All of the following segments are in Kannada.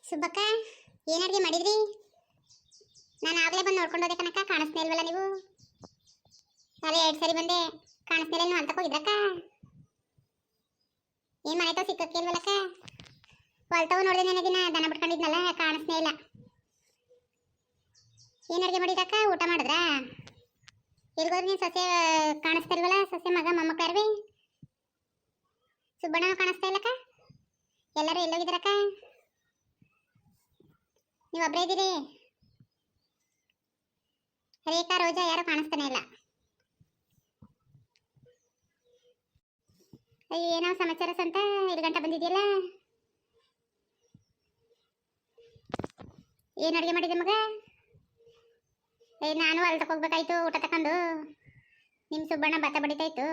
ಸುಬ್ಬಕ್ಕ ಏನು ಅಡುಗೆ ಮಾಡಿದ್ರಿ? ನಾನು ಆಗಲೇ ಬಂದು ನೋಡ್ಕೊಂಡು ಹೋದೆ ಕಣಕ್ಕ, ಕಾಣಿಸ್ನೇ ಇಲ್ವಲ್ಲ ನೀವು? ಅದೇ 2 ಸರಿ ಬಂದೆ, ಕಾಣಿಸ್ನೇ ಇಲ್ಲ. ಅಂತ ಹೋಗಿದ್ರಕ್ಕ? ಏನು ಮನೆ ತಾವು ಸಿಕ್ಕಕ್ಕೆ ಇಲ್ವಲ್ಲಕ್ಕ? ಹೊಲ್ತಾವು ನೋಡಿದೆ ನೆನೆ ದಿನ ದನ ಬಿಟ್ಕೊಂಡಿದ್ನಲ್ಲ, ಕಾಣಿಸ್ನೇ ಇಲ್ಲ. ಏನು ಅಡುಗೆ ಮಾಡಿದ್ರಕ್ಕ? ಊಟ ಮಾಡಿದ್ರಾ? ಎಲ್ಗೋದ್ರೆ ನೀನು ಸೊಸೆ ಕಾಣಿಸ್ತಾ ಇಲ್ವಲ್ಲ? ಸೊಸೆ ಮಗ ಮೊಮ್ಮಕ್ಕಳು ಯಾರ್ವಿ? ಸುಬ್ಬಣ್ಣ ಕಾಣಿಸ್ತಾ ಇಲ್ಲಕ್ಕ? ಎಲ್ಲರೂ ಎಲ್ಲೋಗಿದ್ರಕ್ಕ? ನೀವು ಒಬ್ಬರೇ ಇದ್ದೀರಿ? ರೇಖಾ ರೋಜಾ ಯಾರು ಕಾಣಿಸ್ತಾನೆ ಇಲ್ಲ. ಅಯ್ಯೋ, ಏನೋ ಸಮಾಚಾರ ಸಂತ, 2 ಗಂಟೆ ಬಂದಿದೆಯಲ್ಲ? ಏನು ಅಡುಗೆ ಮಾಡಿದೆ ಮಗ? ನಾನು ಹೊಲ್ದಕ್ಕೆ ಹೋಗ್ಬೇಕಾಯ್ತು ಊಟ ತಕೊಂಡು. ನಿಮ್ಮ ಸುಬ್ಬಣ್ಣ ಭತ್ತ ಬಡಿತಾಯಿತ್ತು,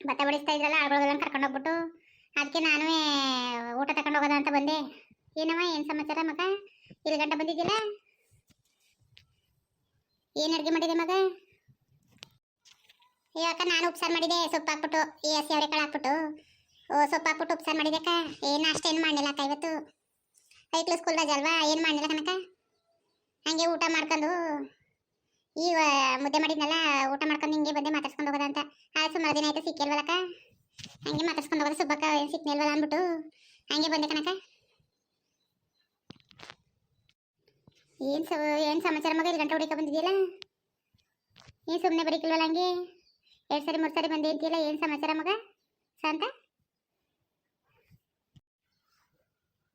ಭತ್ತ ಬಡಿಸ್ತಾ ಇದ್ರಲ್ಲ, ಆಳುಗಳೆಲ್ಲ ಕರ್ಕೊಂಡು ಹೋಗ್ಬಿಟ್ಟು ಅದಕ್ಕೆ ನಾನು ಊಟ ತಕೊಂಡು ಹೋಗೋದ ಅಂತ ಬಂದೆ. ಏನಮ್ಮ, ಏನು ಸಮಾಚಾರ ಮಗ? 2 ಗಂಟೆ ಬಂದಿದ್ದಿಲ್ಲ? ಏನು ಅಡುಗೆ ಮಾಡಿದೆ ಮಗ? ಯಾಕ ನಾನು ಉಪ್ಸಾರು ಮಾಡಿದೆ, ಸೊಪ್ಪು ಹಾಕ್ಬಿಟ್ಟು, ಹಸಿ ಅವರೆಕಾಳು ಹಾಕ್ಬಿಟ್ಟು ಸೊಪ್ಪು ಹಾಕ್ಬಿಟ್ಟು ಉಪ್ಸಾರು ಮಾಡಿದೆಕ್ಕ. ಏನು ಅಷ್ಟೇನು ಮಾಡಿಲ್ಲ ಅಕ್ಕ ಇವತ್ತು. ಐಕ್ಳು ಸ್ಕೂಲ್ ರಜೆ ಅಲ್ವಾ, ಏನು ಮಾಡಿಲ್ಲ ಕನಕ. ಹಂಗೆ ಊಟ ಮಾಡ್ಕೊಂಡು ಈಗ ಮುದ್ದೆ ಮಾಡಿದ್ನಲ್ಲ, ಊಟ ಮಾಡ್ಕೊಂಡು ಹಿಂಗೆ ಬಂದೆ ಮಾತಾಡ್ಸ್ಕೊಂಡು ಹೋಗೋದ ಅಂತ. ಸುಮಾರು ದಿನ ಆಯ್ತು ಸಿಕ್ಕಿಲ್ವಲ್ಲಕ್ಕ, ಹಂಗೆ ಮಾತಾಡ್ಸ್ಕೊಂಡು ಹೋಗೋದು. ಸುಬ್ಬಕ್ಕ ಏನು ಸಿಕ್ಕಿಲ್ವಲ್ಲ ಅಂದ್ಬಿಟ್ಟು ಹಂಗೆ ಬಂದೆ ಕನಕ. ಏನು ಸಮಾಚಾರ ಮಗ? 2 ಗಂಟೆ ಹುಡುಕ ಬಂದಿದೆಯಲ್ಲ? ನೀನು ಸುಮ್ಮನೆ ಬರೀಕಿಲ್ವಲ್ಲ, ಹಂಗೆ 2 ಸರಿ 3 ಸರಿ ಬಂದೆ ಅಂತೀಯಲ್ಲ, ಏನು ಸಮಾಚಾರ ಮಗ ಶಾಂತ?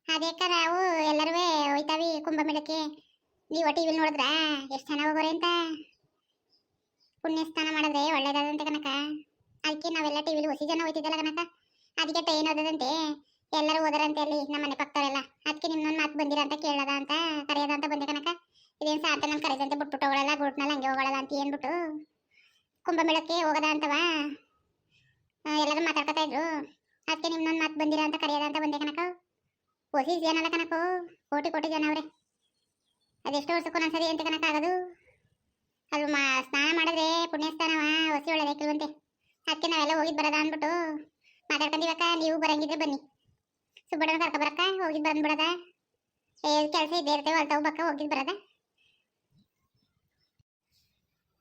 ಅದೇಕ ನಾವು ಎಲ್ಲರೂ ಹೋಯ್ತಾವಿ ಕುಂಭಮೇಳಕ್ಕೆ. ನೀವು ಟಿವಿಲಿ ನೋಡಿದ್ರಾ ಎಷ್ಟು ಚೆನ್ನಾಗಿ ಹೋಗೋರೆ ಅಂತ? ಪುಣ್ಯ ಸ್ನಾನ ಮಾಡಿದ್ರೆ ಒಳ್ಳೇದಾದಂತೆ ಕನಕ. ಅದಕ್ಕೆ ನಾವೆಲ್ಲ ಟಿವಿಲಿ ಹೊಸ ಜನ ಹೋಯ್ತಿದ್ದಲ್ಲ ಕನಕ, ಅದಕ್ಕೆ ಟ್ರೈನ್ ಓದದಂತೆ ಎಲ್ಲರೂ ಓದರಂತೆ ಅಲ್ಲಿ ನಮ್ಮ ಮನೆ ಪಕ್ಕದವರೆಲ್ಲ. ಅದಕ್ಕೆ ನಿಮ್ಮೊಂದು ಮಾತು ಬಂದಿರ ಅಂತ ಕೇಳೋದ ಅಂತ ಕರೆಯೋದ ಅಂತ ಬಂದೆ ಕನಕ. ಇದೇನು ಸಾರ್ಥ ನಾನು ಕರೆದಂತೆ ಬಿಟ್ಬಿಟ್ಟು ಹೋಗೋಲ್ಲ, ಗುಟ್ನಲ್ಲಿ ಹಂಗೆ ಹೋಗೋಲ್ಲ ಅಂತ ಏನ್ಬಿಟ್ಟು ಕುಂಭಮೇಳಕ್ಕೆ ಹೋಗೋದ ಅಂತವ ಎಲ್ಲರೂ ಮಾತಾಡ್ಕೊತಾ ಇದ್ರು. ಅದಕ್ಕೆ ನಿಮ್ಮೊಂದು ಮಾತು ಬಂದಿರ ಅಂತ ಕರೆಯೋದ ಅಂತ ಬಂದೆ ಕನಕ. ಹೊಸ ಏನಲ್ಲ ಕನಕ, ಕೋಟಿ ಕೋಟಿ ಜನ ಅವ್ರೆ. ಅದೆಷ್ಟು ವರ್ಷಕ್ಕೂ ಒಂದ್ಸರಿ ಅಂತ ಕನಕ ಆಗೋದು. ಅದು ಸ್ನಾನ ಮಾಡಿದ್ರೆ ಪುಣ್ಯ ಸ್ನಾನವ ಹೊಸಿ ಒಳ್ಳೇದಾಯ್ಕಿಲ್ವಂತೆ. ಅದಕ್ಕೆ ನಾವೆಲ್ಲ ಹೋಗಿದ್ದು ಬರೋದ ಅಂದ್ಬಿಟ್ಟು ಮಾತಾಡ್ಕೊಂಡಿವಕ್ಕ. ನೀವು ಬರಂಗಿದ್ರೆ ಬನ್ನಿ, ಸುಬ್ಬಣ್ಣ ಕರ್ಕೊಬರಕ್ಕ. ಹೋಗಿದ್ದು ಬಂದ್ಬಿಡದ, ಕೆಲಸ ಇದ್ದೇ ಇರ್ತೇವೆ, ಹೊಲ್ತಾವು ಬಕ್ಕ ಹೋಗಿದ್ದು ಬರೋದ.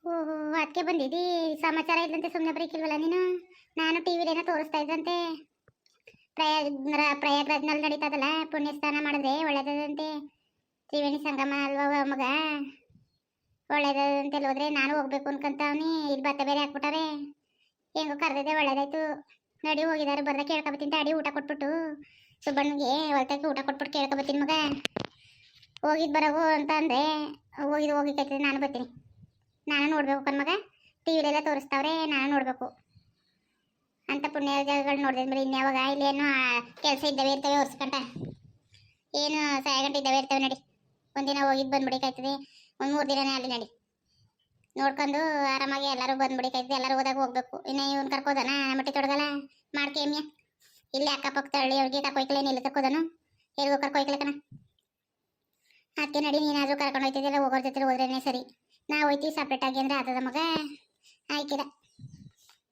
ಓಹೋ, ಅದಕ್ಕೆ ಬಂದಿದ್ದಿ. ಸಮಾಚಾರ ಇಲ್ಲಂತೆ ಸುಮ್ಮನೆ ಬರೀಕಿಲ್ವಲ್ಲ ನೀನು? ನಾನು ಟಿವಿಲೇನೋ ತೋರಿಸ್ತಾ ಇದ್ದಂತೆ, ಪ್ರಯಾಗ್ರಾಜ್ನಲ್ಲಿ ನಡೀತದಲ್ಲ, ಪುಣ್ಯ ಸ್ನಾನ ಮಾಡಿದ್ರೆ ಒಳ್ಳೇದಂತೆ. ತ್ರಿವೇಣಿ ಸಂಗಮ ಅಲ್ವಾ ಮಗ, ಒಳ್ಳೇದಂತೆ. ಹೋದ್ರೆ ನಾನು ಹೋಗ್ಬೇಕು ಅನ್ಕೊಂತವನಿ. ಇಲ್ಲಿ ಭತ್ತ ಬೇರೆ ಹಾಕ್ಬಿಟ್ಟಾರೆ, ಹೆಂಗೋ ಕರೆದಿದ್ದೆ ಒಳ್ಳೇದಾಯ್ತು. ನಡಿ ಹೋಗಿದಾರೆ, ಬರ್ದ ಕೇಳ್ಕೊಬತ್ತೀನಿ ಅಡಿ. ಊಟ ಕೊಟ್ಬಿಟ್ಟು ಸುಬ್ಬಣ್ಣಗೆ ಹೊಲ್ತಕ್ಕೆ ಊಟ ಕೊಟ್ಬಿಟ್ಟು ಕೇಳ್ಕೊಬತ್ತೀನಿ ಮಗ. ಹೋಗಿದ್ದು ಬರೋವು ಅಂತ ಅಂದರೆ ಹೋಗಿಕೈತದೆ. ನಾನು ಬರ್ತೀನಿ, ನಾನು ನೋಡ್ಬೇಕು ಕಣ್ ಮಗ. ಟಿವಿಲೆಲ್ಲ ತೋರಿಸ್ತಾವ್ರೆ, ನಾನು ನೋಡ್ಬೇಕು ಅಂತ. ಪುಣ್ಯ ಜಾಗಗಳು ನೋಡಿದ್ರೆ ಬರೀ ಇನ್ಯಾವಾಗ? ಇಲ್ಲೇನು ಕೆಲಸ ಇದ್ದಾವೆ ಇರ್ತವೆ ಒರ್ಸ್ಕೊಂಡ, ಏನು ಸಾಯ ಗಂಟೆ ಇದ್ದಾವೆ ಇರ್ತವೆ. ನಡಿ, ಒಂದಿನ ಹೋಗಿದ್ದು ಬಂದ್ಬಿಡಿಕಾಯ್ತದೆ, ಒಂದು 3 ದಿನನೇ ಅಲ್ಲಿ ನಡಿ ನೋಡ್ಕೊಂಡು ಆರಾಮಾಗಿ ಎಲ್ಲರೂ ಬಂದ್ಬಿಡಿಕಾಯ್ತದೆ. ಎಲ್ಲರೂ ಹೋದಾಗ ಹೋಗ್ಬೇಕು. ಇನ್ನು ಇವ್ನು ಕರ್ಕೋದನ ಮಟ್ಟಿ ತೊಡಗಲ್ಲ ಮಾಡ್ಕೇಮ್ಯ. ಇಲ್ಲಿ ಅಕ್ಕಪಕ್ಕ ತಳ್ಳಿ ಅವ್ರಿಗೆ ಕರ್ಕೊಯ್ಕಲೇನು, ಇಲ್ಲಿ ಕರ್ಕೋದನು ಎಲ್ಗೋ ಕರ್ಕೊಯ್ಕಲಕನ. ಅದಕ್ಕೆ ನಡಿ, ನೀನಾದರೂ ಕರ್ಕೊಂಡು ಹೋಯ್ತಿದ್ದೆಲ್ಲ, ಹೋಗೋರ ಜೊತೆ ಹೋದ್ರೇನೆ ಸರಿ. ನಾವು ಹೋಯ್ತೀವಿ ಸಪ್ರೇಟ್ ಆಗಿ ಅಂದ್ರೆ ಆತದ ಮಗ, ಆಯ್ಕಿಲ್ಲ.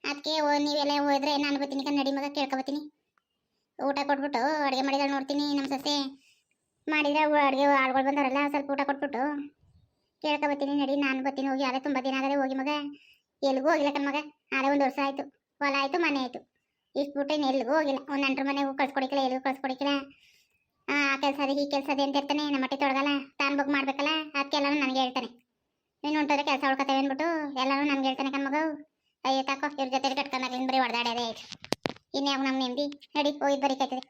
ಅದಕ್ಕೆ ನೀವೆಲ್ಲ ಹೋದ್ರೆ ನಾನು ಬರ್ತೀನಿ ನಡಿ ಮಗ, ಕೇಳ್ಕೊಬತ್ತೀನಿ. ಊಟ ಕೊಟ್ಬಿಟ್ಟು ಅಡುಗೆ ಮಾಡಿದ್ರೆ ನೋಡ್ತೀನಿ. ನಮ್ಮ ಸೊಸೆ ಮಾಡಿದ್ರೆ ಅಡುಗೆ ಆಳ್ಗಳು ಬಂದವರಲ್ಲ, ಸ್ವಲ್ಪ ಊಟ ಕೊಟ್ಬಿಟ್ಟು ಕೇಳ್ಕೊಬತ್ತೀನಿ. ನಡಿ, ನಾನು ಬರ್ತೀನಿ. ಹೋಗಿ ಅದೇ ತುಂಬ ದಿನ ಆಗದೆ ಹೋಗಿ ಮಗ, ಎಲ್ಗೂ ಹೋಗಿಲ್ಲ ಕಣ್ ಮಗ. ಅದೇ 1 ವರ್ಷ ಆಯಿತು, ಹೊಲ ಆಯಿತು, ಮನೆ ಆಯಿತು, ಇಷ್ಟು ಬಿಟ್ಟು ಇನ್ನು ಎಲ್ಗೂ ಹೋಗಿಲ್ಲ. ಒಂದು ನೆಂಟ್ರ ಮನೆಗೂ ಕಳ್ಸ್ಕೊಡಿಕಿಲ್ಲ, ಎಲ್ಗೂ ಕಳ್ಸ್ಕೊಡಿಕಿಲ್ಲ. ಆ ಕೆಲಸ ಅದೇ ಈ ಕೆಲಸ ಅದೇ ಅಂತ ಇರ್ತಾನೆ. ನಮ್ಮ ಮಟ್ಟಿ ತೊಡಗಲ್ಲ, ತಾನು ಬಗ್ ಮಾಡ್ಬೇಕಲ್ಲ, ಅದಕ್ಕೆಲ್ಲನೂ ನನಗೆ ಹೇಳ್ತಾನೆ. ನೀನು ಹೊಂಟೋದ್ರೆ ಕೆಲಸ ಉಳ್ಕೊತೇವೆ ಅಂದ್ಬಿಟ್ಟು ಎಲ್ಲನೂ ನನಗೆ ಹೇಳ್ತಾನೆ ಕಣ್ ಮಗ. ಅಯ್ಯೋ ತಾಕೋ, ಇವ್ರ ಜೊತೆ ಕಟ್ಕೊಂಡಾಗ ಬರೀ ಹೊಡೆದಾಡೋದೇ ಆಯ್ತು. ಇನ್ಯಾವ ನಮ್ಮ ನೆಮ್ಮದಿ? ನಡಿ, ಹೋಗಿದ್ದು ಬರೀಕಾಯ್ತದೆ.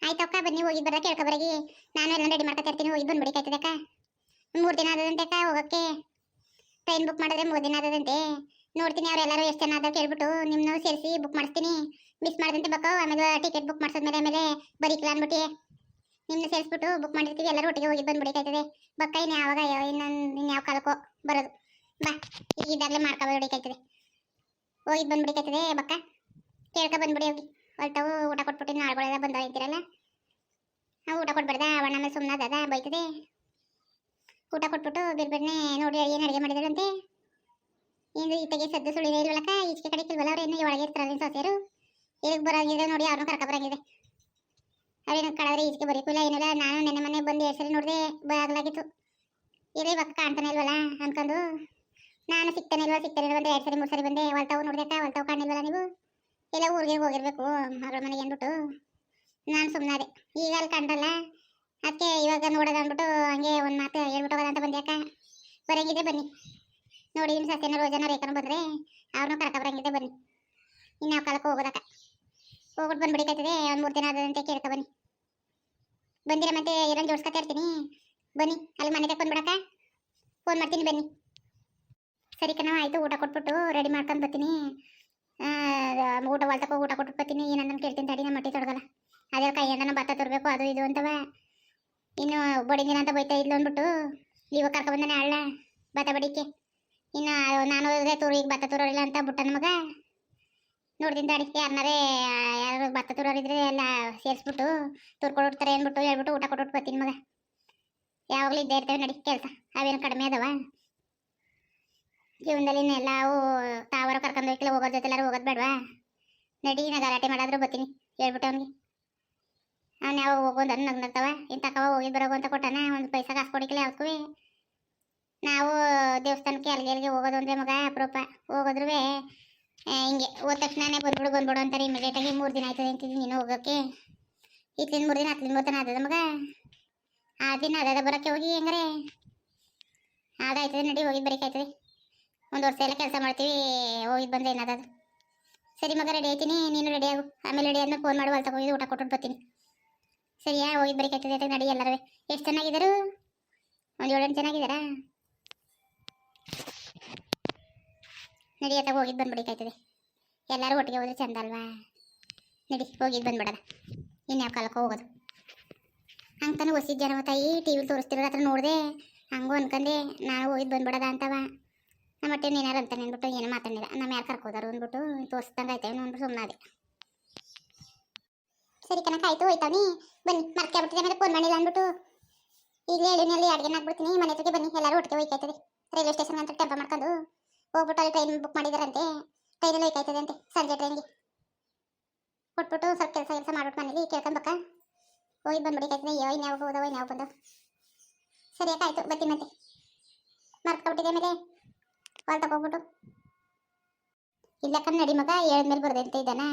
ಆಯ್ತಕ್ಕ, ಬನ್ನಿ ಹೋಗಿದ್ದು ಬರ ಕೇಳ್ಕೊಬರಗಿ. ನಾನು ಎಲ್ಲ ರೆಡಿ ಮಾಡ್ಕೊತಾ ಇರ್ತೀನಿ, ಹೋಗಿ ಬಂದ್ಬಿಡಿಕಾಯ್ತದಕ್ಕ. 3 ದಿನ ಆದದಂತೆ ಅಕ್ಕ ಹೋಗೋಕ್ಕೆ. ಟ್ರೈನ್ ಬುಕ್ ಮಾಡಿದ್ರೆ 3 ದಿನ ಆದದಂತೆ. ನೋಡ್ತೀನಿ ಅವರೆಲ್ಲರೂ ಎಷ್ಟು ಜನ ಆದ ಕೇಳ್ಬಿಟ್ಟು ನಿಮ್ಮನ್ನು ಸೇರಿಸಿ ಬುಕ್ ಮಾಡಿಸ್ತೀನಿ. ಮಿಸ್ ಮಾಡ್ದಂತೆ ಬಕ್ಕ. ಆಮೇಲೆ ಟಿಕೆಟ್ ಬುಕ್ ಮಾಡಿಸಿದ್ಮೇಲೆ ಆಮೇಲೆ ಬರೀಕಿಲ್ಲ ಅಂದ್ಬಿಟ್ಟು ನಿಮ್ಮನ್ನ ಸೇರಿಸ್ಬಿಟ್ಟು ಬುಕ್ ಮಾಡಿರ್ತೀವಿ. ಎಲ್ಲರೂ ಒಟ್ಟಿಗೆ ಹೋಗಿ ಬಂದ್ಬಿಡಿಕಾಯ್ತದೆ ಬಕ್ಕ. ಇನ್ನು ಯಾವಾಗ ಇನ್ಯಾವ ಕಾಲಕ್ಕೋ ಬರೋದು ಬಾ, ಈಗ ಇದಾಗಲೇ ಮಾಡ್ಕೊಬಿಡಿಕಾಯ್ತದೆ. ಹೋಗಿದ್ದು ಬಂದ್ಬಿಡಿಕಾಯ್ತದೆ ಬಕ್ಕ, ಕೇಳ್ಕೊ ಬಂದ್ಬಿಡಿ. ಹೋಗಿ ಹೊಲ್ತಾವು ಊಟ ಕೊಟ್ಬಿಟ್ಟು ಇನ್ನು ಆಳ್ಗಳೆಲ್ಲ ಬಂದವ ಇರ್ತೀರಲ್ಲ, ನಾವು ಊಟ ಕೊಟ್ಬಿಡ್ದ ಅವಣ್ಣ ಮೇಲೆ ಸುಮ್ಮನೆ ಅದ ಬೈತದೆ. ಊಟ ಕೊಟ್ಬಿಟ್ಟು ಬಿರ್ಬಿಡ್ನೆ ನೋಡಿ ಏನು ಅಡುಗೆ ಮಾಡಿದಾರಂತೆ. ಏನು ಈತೆಗೆ ಸದ್ದು ಸುಳಿದೇ ಇಲ್ವಲ್ಲಕ್ಕ, ಈಚೆ ಕಡೆ ಕಿಲ್ವಲ್ಲ. ಅವ್ರು ಏನು ಒಳಗೆ ಇರ್ತಾರಲ್ಲ ಸೊಸೆಯರು, ಇಲ್ಲಿಗೆ ಬರೋಂಗಿದೆ ನೋಡಿ, ಅವ್ರನ್ನೂ ಕರ್ಕೊಬರಂಗಿದೆ. ಅವ್ರೇನು ಕಳೆದ್ರೆ ಈಚೆಗೆ ಬರೀಕಿಲ್ಲ ಏನಿಲ್ಲ. ನಾನು ನೆನ್ನೆ ಮನೆ ಬಂದು 2 ಸಲ ನೋಡಿದೆ, ಭಯ ಆಗ್ಲಾಗಿತ್ತು. ಇರೋ ಇವಾಗ ಕಾಣ್ತಾನೆ ಇಲ್ವಲ್ಲ ಅನ್ಕೊಂಡು ನಾನು ಸಿಗ್ತಾನೆ ಇಲ್ವಾ ಅಂತ 2 ಸರಿ 3 ಸರಿ ಬಂದೆ. ಹೊಲ್ತಾವು ನೋಡ್ದಕ್ಕ, ಹೊಲ್ತಾವು ಕಾಣಿಲ್ವಲ್ಲ ನೀವು, ಎಲ್ಲ ಊರಿಗೆ ಹೋಗಿರ್ಬೇಕು ಮಗಳ ಮನೆಗೆ ಅಂದ್ಬಿಟ್ಟು ನಾನು ಸುಮ್ಮನಾದೆ. ಈಗ ಅಲ್ಲಿ ಕಂಡಲ್ಲ, ಅದಕ್ಕೆ ಇವಾಗ ನೋಡೋದು ಅಂದ್ಬಿಟ್ಟು ಹಂಗೆ ಒಂದು ಮಾತು ಹೇಳ್ಬಿಟ್ಟು ಹೋಗೋದ ಅಂತ ಬಂದೆ. ಅಕ್ಕ ಬರಂಗಿದ್ರೆ ಬನ್ನಿ, ನೋಡಿ ನಿಮ್ಮ ಸಸ್ಯನ ರೋಜನ ರೇಖನ ಬಂದರೆ ಅವ್ರನ್ನೂ ಕರ್ಕ ಬರಂಗಿದ್ರೆ ಬನ್ನಿ. ಇನ್ಯಾವ ಕಾಲಕ್ಕೆ ಹೋಗೋದಕ್ಕ, ಹೋಗ್ಬಿಟ್ಟು ಬಂದ್ಬಿಡಿಕಾಯ್ತದೆ. ಒಂದು 3 ದಿನ ಆದಂತೆ ಕೇಳ್ಕೊ ಬನ್ನಿ. ಬಂದಿರ ಮತ್ತೆ ಏನೋ ಜೋಡ್ಸ್ಕೊತಾ ಇರ್ತೀನಿ, ಬನ್ನಿ. ಅಲ್ಲಿ ಮನೆಗೆ ಬಂದ್ಬಿಡಕ್ಕ, ಫೋನ್ ಮಾಡ್ತೀನಿ ಬನ್ನಿ. ಸರಿ ಕಣ, ಆಯಿತು. ಊಟ ಕೊಟ್ಬಿಟ್ಟು ರೆಡಿ ಮಾಡ್ಕೊಂಡು ಬರ್ತೀನಿ. ಊಟ ಹೊಲ್ತಕ್ಕೆ ಊಟ ಕೊಟ್ಬಿಟ್ಟು ಬರ್ತೀನಿ. ಏನಂದ್ರೆ ಕೇಳ್ತೀನಿ ತಡಿ, ನಮ್ಮ ಮಟ್ಟಿ ತೊಡಗಲ್ಲ. ಅದೇ ಕೈಯಿಂದ ಭತ್ತ ತರಬೇಕು ಅದು ಇದು ಅಂತವ. ಇನ್ನು ಬಡಿದಿನ ಅಂತ ಬೈತಾ ಇದ್ಲು ಅಂದ್ಬಿಟ್ಟು ಇವಾಗ ಕರ್ಕೊಬಂದಾನೆ ಅಳ್ಳ ಭತ್ತ ಬಡಿಕೆ. ಇನ್ನು ನಾನು ತೂರು ಈಗ ಭತ್ತ ತೂರೋರಿಲ್ಲ ಅಂತ ಬುಟ್ಟನ ಮಗ. ನೋಡ್ತೀನಿ ತಡಿ, ಯಾರು ಭತ್ತ ತೂರೋರಿದ್ರೆ ಎಲ್ಲ ಸೇರಿಸ್ಬಿಟ್ಟು ತೂರ್ಕೊಡ್ತಾರೆ ಅಂದ್ಬಿಟ್ಟು ಹೇಳ್ಬಿಟ್ಟು ಊಟ ಕೊಟ್ಬಿಟ್ಟು ಬರ್ತೀನಿ ಮಗ. ಯಾವಾಗಲೂ ಇದ್ದೇ ಇರ್ತೇವೆ ನಡಿ ಕೆಲಸ, ಅವೇನು ಕಡಿಮೆ ಅದಾವ ಜೀವನದಲ್ಲಿ. ಎಲ್ಲಾವು ತಾವರ ಕರ್ಕೊಂಡು ಹೋಗ್ಲಿಲ್ಲ, ಹೋಗೋದ್ರ ಜೊತೆ ಎಲ್ಲರೂ ಹೋಗೋದು ಬೇಡವಾ? ನಡಿ, ನಾ ಗಲಾಟೆ ಮಾಡಾದ್ರೂ ಬರ್ತೀನಿ ಹೇಳ್ಬಿಟ್ಟು ಅವ್ನಿಗೆ. ಅವ್ನು ಯಾವ ಹೋಗೋದು ಅನ್ನ ನಗ್ನಗ್ತಾವ. ಇನ್ನು ತಕವ ಹೋಗಿ ಬರೋಗು ಅಂತ ಕೊಟ್ಟಾನ, ಒಂದು ಪೈಸಾ ಕಾಸು ಕೊಡಿಕಲ್ಲ ಯಾವ್ದಕ್ಕೂ. ನಾವು ದೇವಸ್ಥಾನಕ್ಕೆ ಅಲ್ಲಿಗೆ ಹೋಗೋದು ಅಂದರೆ ಮಗ ಅಪರೂಪ. ಹೋಗೋದ್ರೂ ಹಿಂಗೆ ಹೋದ ತಕ್ಷಣನೇ ಬಂದ್ಬಿಡು ಅಂತಾರೆ ಇಮಿಡಿಯೇಟಾಗಿ. 3 ದಿನ ಆಯ್ತದೆ ಅಂತಿದ್ದೀನಿ ನೀನು ಹೋಗೋಕ್ಕೆ. ಇತ್ಲಿಂದ 3 ದಿನ ಹತ್ಲಿಂದ 3 ದಿನ ಆದದ ಮಗ. ಆ ದಿನ ಅದ ಬರೋಕ್ಕೆ ಹೋಗಿ ಹೆಂಗಾರೆ ಅದಾಯ್ತದೆ. ನಡಿ ಹೋಗಿದ್ದು ಬರೀಕಾಯ್ತದೆ. 1 ವರ್ಷ ಎಲ್ಲ ಕೆಲಸ ಮಾಡ್ತೀವಿ, ಹೋಗಿದ್ದು ಬಂದ್ರೆ ಏನಾದದು. ಸರಿ ಮಗ, ರೆಡಿ ಆಯ್ತೀನಿ, ನೀನು ರೆಡಿ ಆಗು. ಆಮೇಲೆ ರೆಡಿ ಆದ್ಮೇಲೆ ಫೋನ್ ಮಾಡಿ ಹೊಲ್ತಕ್ಕೆ ಹೋಗಿ ಊಟ ಕೊಟ್ಬಿಟ್ಟು ಬರ್ತೀನಿ. ಸರಿಯಾ? ಹೋಗಿದ್ದು ಬರೀಕಾಯ್ತದೆ ಅಂತ ನಡಿ. ಎಲ್ಲರೂ ಎಷ್ಟು ಚೆನ್ನಾಗಿದ್ದಾರೆ? ಒಂದು 7-8 ಚೆನ್ನಾಗಿದ್ದಾರಾ? ನಡಿಯತ್ತ, ಹೋಗಿದ್ದು ಬಂದ್ಬಿಡಿಕಾಯ್ತದೆ. ಎಲ್ಲರೂ ಒಟ್ಟಿಗೆ ಹೋದ್ರೆ ಚಂದ ಅಲ್ವಾ? ನಡಿ, ಹೋಗಿದ್ದು ಬಂದ್ಬಿಡೋದ. ಇನ್ಯಾವ ಕಾಲಕ್ಕೆ ಹೋಗೋದು? ಹಂಗೆ ತಾನು ಹೊಸಿದ ಜನ ತಾಯಿ ಟಿ ವಿಲಿ ತೋರಿಸ್ತಿರೋದು ಹತ್ರ ನೋಡಿದೆ, ಹಂಗೂ ಅನ್ಕಂಡೆ ನಾನು ಹೋಗಿದ್ದು ಬಂದ್ಬಿಡೋದ ಅಂತವ. ನಮ್ಮ ಹೊಟ್ಟೆ ಏನಾರು ಅಂತಾನೆ ಅಂದ್ಬಿಟ್ಟು ಏನು ಮಾತಾಡಿಲ್ಲ. ನಮ್ಮ ಯಾರು ಕರ್ಕೋದಾರು ಅಂದ್ಬಿಟ್ಟು ತೋರಿಸ್ದಂಗೆ ಆಯ್ತೇವೆ ಅಂದ್ಬಿಟ್ಟು ಸುಮ್ಮನಾದೆ. ಸರಿ ಕನಕ, ಆಯಿತು, ಹೋಯ್ತಾವನಿ ಬನ್ನಿ. ಮರ್ಕೆ ಮೇಲೆ ಫೋನ್ ಮಾಡಿಲ್ಲ ಅಂದ್ಬಿಟ್ಟು ಈಗಲೇ ಹೇಳಿನಲ್ಲಿ ಅಡುಗೆ ಹಾಕ್ಬಿಡ್ತೀನಿ. ಮನೆ ಹತ್ರಕ್ಕೆ ಬನ್ನಿ, ಎಲ್ಲರೂ ಒಟ್ಟಿಗೆ ಹೋಯ್ತಾಯ್ತದೆ. ರೈಲ್ವೆ ಸ್ಟೇಷನ್ ಅಂತ ಟೆಂಪ ಮಾಡ್ಕೊಂಡು ಹೋಗ್ಬಿಟ್ಟು ಅಲ್ಲಿ ಟ್ರೈನ್ ಬುಕ್ ಮಾಡಿದಾರಂತೆ. ಟ್ರೈನಲ್ಲಿ ಹೋಯ್ತಾಯ್ತದೆ ಅಂತೆ ಸಂಜೆ ಟ್ರೈನ್ಗೆ. ಕೊಟ್ಬಿಟ್ಟು ಸ್ವಲ್ಪ ಕೆಲಸ ಮಾಡ್ಬಿಟ್ಟು ಮನೇಲಿ ಕೇಳ್ಕೊಂಬಕ್ಕ ಹೋಗಿ ಬಂದ್ಬಿಡಿಕಾಯ್ತದೆ. ಅಯ್ಯೋ ಇನ್ಯಾವ ಹೋದವ ಇನ್ಯಾವ ಬಂದವು. ಸರಿ ಅಕ್ಕ, ಆಯಿತು, ಬರ್ತೀನಿ. ಮತ್ತೆ ಮರ್ಕೊಬಿಟ್ಟಿದೆ ಮೇಲೆ ಹೊಲ್ ತಗೋಗ್ಬಿಟ್ಟು. ಇಲ್ಲಕ್ಕ ನಡಿ ಮಗ, ಹೇಳಿದ್ಮೇಲೆ ಬರ್ದಂತ ಇದ್ದಾನ.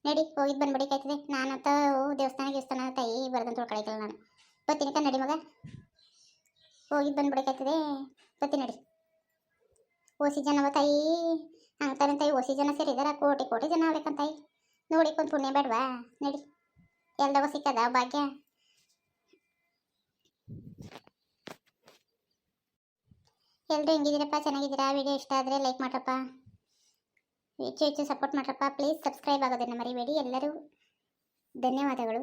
ನಡಿ, ಹೋಗಿದ್ದು ಬಂದ್ಬಿಡಿಕಾಯ್ತದೆ. ನಾನಂತ ದೇವಸ್ಥಾನ ತಾಯಿ ಬರ್ದಂತ ಉಳ್ಕೊಳಕಿಲ್ಲ ನಾನು. ಬರ್ತೀನಿ ಕ, ನಡಿ ಮಗ, ಹೋಗಿದ್ದು ಬಂದ್ಬಿಡಿಕಾಯ್ತದೆ. ಬರ್ತೀನಿ ನಡಿ. ಓಸಿ ಜನವ ತಾಯಿ ಅಂತಾನೆ ತಾಯಿ. ಓಸಿ ಜನ ಸೇರಿದಾರ, ಕೋಟಿ ಜನ ಆಗ್ಬೇಕಂತಾಯಿ. ನೋಡಿಕೊಂದು ಪುಣ್ಯ ಬೇಡವಾ? ನಡಿ, ಎಲ್ದವ ಸಿಕ್ಕದ ಭಾಗ್ಯ. ಎಲ್ಲರೂ ಹೆಂಗಿದ್ದೀರಪ್ಪ? ಚೆನ್ನಾಗಿದ್ದೀರಾ? ವಿಡಿಯೋ ಇಷ್ಟ ಆದರೆ ಲೈಕ್ ಮಾಡ್ರಪ್ಪ, ಹೆಚ್ಚು ಸಪೋರ್ಟ್ ಮಾಡ್ರಪ್ಪ. ಪ್ಲೀಸ್ ಸಬ್ಸ್ಕ್ರೈಬ್ ಆಗೋದನ್ನು ಮರಿಬೇಡಿ ಎಲ್ಲರೂ. ಧನ್ಯವಾದಗಳು.